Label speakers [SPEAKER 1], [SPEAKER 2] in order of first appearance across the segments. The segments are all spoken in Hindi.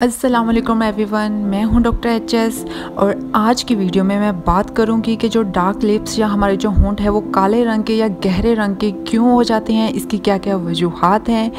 [SPEAKER 1] अस्सलाम वालेकुम एवरीवन, मैं हूं डॉक्टर एचएस। और आज की वीडियो में मैं बात करूंगी कि जो डार्क लिप्स या हमारे जो होंठ है वो काले रंग के या गहरे रंग के क्यों हो जाते हैं, इसकी क्या क्या वजूहात हैं,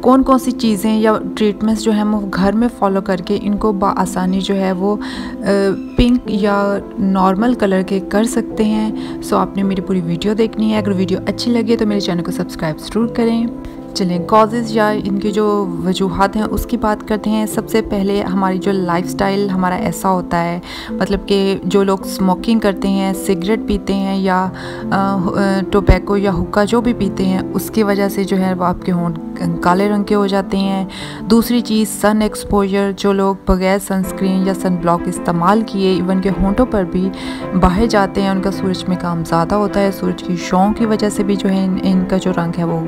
[SPEAKER 1] कौन कौन सी चीज़ें या ट्रीटमेंट्स जो है हम घर में फ़ॉलो करके इनको बआसानी जो है वो पिंक या नॉर्मल कलर के कर सकते हैं। सो आपने मेरी पूरी वीडियो देखनी है। अगर वीडियो अच्छी लगे तो मेरे चैनल को सब्सक्राइब ज़रूर करें। चलें कॉजेज़ या इनकी जो वजूहात हैं उसकी बात करते हैं। सबसे पहले हमारी जो लाइफस्टाइल हमारा ऐसा होता है, मतलब कि जो लोग स्मोकिंग करते हैं, सिगरेट पीते हैं या टोबैको या हुक्का जो भी पीते हैं, उसकी वजह से जो है वो आपके होंठ काले रंग के हो जाते हैं। दूसरी चीज़ सन एक्सपोजर, जो लोग बगैर सनस्क्रीन या सन ब्लॉक इस्तेमाल किए इवन के होंठों पर भी बाहर जाते हैं, उनका सूरज में काम ज़्यादा होता है। सूरज की शॉ की वजह से भी जो है इनका जो रंग है वो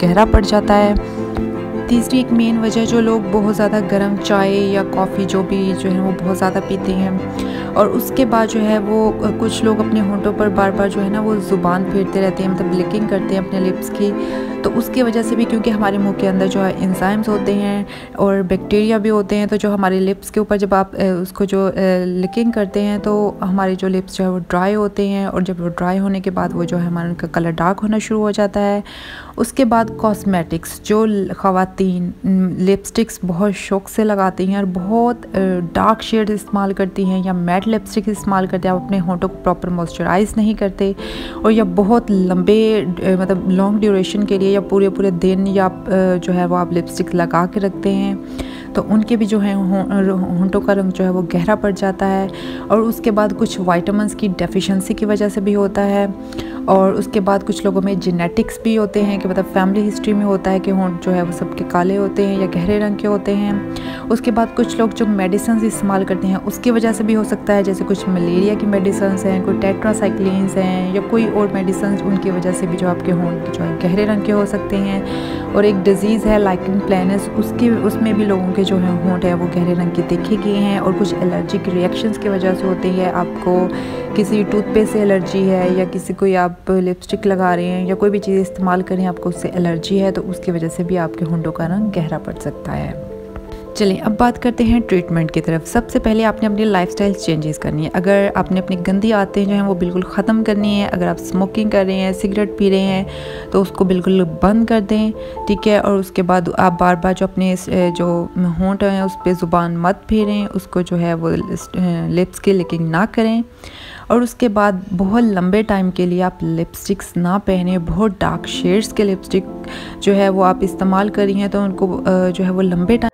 [SPEAKER 1] गहरा पड़ जाता है। तीसरी एक मेन वजह, जो लोग बहुत ज़्यादा गर्म चाय या कॉफ़ी जो भी जो है वो बहुत ज़्यादा पीते हैं और उसके बाद जो है वो कुछ लोग अपने होंठों पर बार बार जो है ना वो ज़ुबान फेरते रहते हैं, मतलब लिकिंग करते हैं अपने लिप्स की। तो उसकी वजह से भी, क्योंकि हमारे मुंह के अंदर जो है एंजाइम्स होते हैं और बैक्टीरिया भी होते हैं, तो जो हमारे लिप्स के ऊपर जब आप उसको जो लिकिंग करते हैं तो हमारे जो लिप्स जो है वो ड्राई होते हैं, और जब वो ड्राई होने के बाद वो जो है हमारा उनका कलर डार्क होना शुरू हो जाता है। उसके बाद कॉस्मेटिक्स, जो ख़वातीन लिपस्टिक्स बहुत शौक़ से लगाती हैं और बहुत डार्क शेड इस्तेमाल करती हैं या मैट लिपस्टिक इस्तेमाल करते हैं, आप अपने होंठों को प्रॉपर मॉइस्चराइज़ नहीं करते, और या बहुत लंबे मतलब लॉन्ग ड्यूरेशन के लिए या पूरे पूरे दिन या जो है वो आप लिपस्टिक लगा के रखते हैं, तो उनके भी जो है होंठों का रंग जो है वो गहरा पड़ जाता है। और उसके बाद कुछ विटामिन्स की डेफिशिएंसी की वजह से भी होता है। और उसके बाद कुछ लोगों में जेनेटिक्स भी होते हैं, कि मतलब फैमिली हिस्ट्री में होता है कि होंठ जो है वो सबके काले होते हैं या गहरे रंग के होते हैं। उसके बाद कुछ लोग जो मेडिसिन इस्तेमाल करते हैं उसकी वजह से भी हो सकता है, जैसे कुछ मलेरिया की मेडिसिन हैं, कोई टेट्रासाइक्लिन्स हैं या कोई और मेडिसिन, उनकी वजह से भी जो आपके होंठ जो है गहरे रंग के हो सकते हैं। और एक डिज़ीज़ है लाइकन प्लैनस, उसमें भी लोगों के जो है होंठ है वो गहरे रंग के देखे गए हैं, और कुछ एलर्जिक रिएक्शंस की वजह से होती है। आपको किसी टूथपेस्ट से एलर्जी है या किसी कोई आप लिपस्टिक लगा रहे हैं या कोई भी चीज़ इस्तेमाल करें आपको उससे एलर्जी है, तो उसकी वजह से भी आपके होंठों का रंग गहरा पड़ सकता है। चलिए अब बात करते हैं ट्रीटमेंट की तरफ। सबसे पहले आपने अपनी लाइफस्टाइल चेंजेस करनी है। अगर आपने अपनी गंदी आदतें जो हैं वो बिल्कुल ख़त्म करनी है, अगर आप स्मोकिंग कर रहे हैं, सिगरेट पी रहे हैं, तो उसको बिल्कुल बंद कर दें, ठीक है। और उसके बाद आप बार बार जो अपने जो होंठ हैं उस पर ज़ुबान मत फेरें, उसको जो है वो लिप्स की लिकिंग ना करें। और उसके बाद बहुत लंबे टाइम के लिए आप लिपस्टिक्स ना पहने। बहुत डार्क शेड्स के लिपस्टिक जो है वो आप इस्तेमाल कर रही हैं, तो उनको जो है वो लंबे टाइम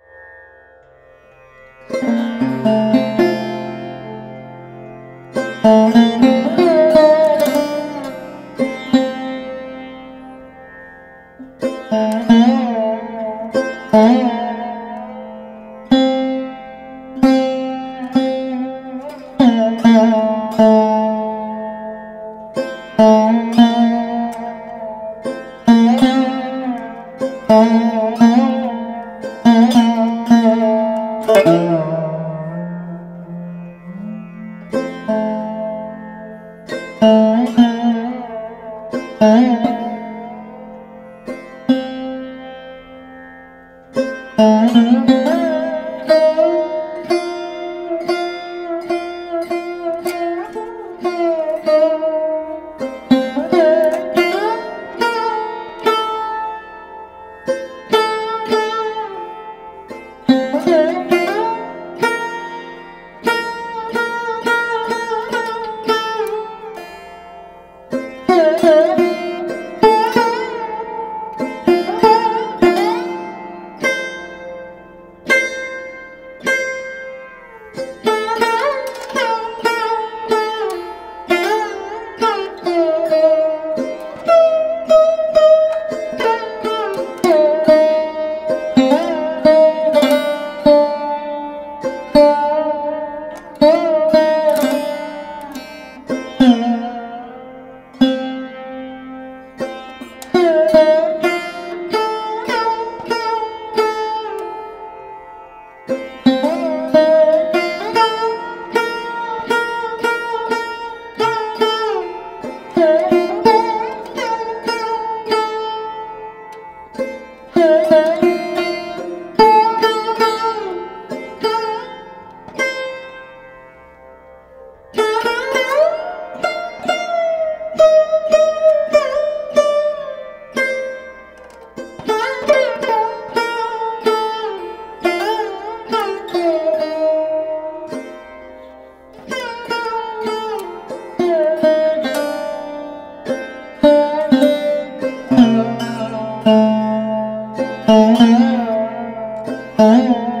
[SPEAKER 2] है।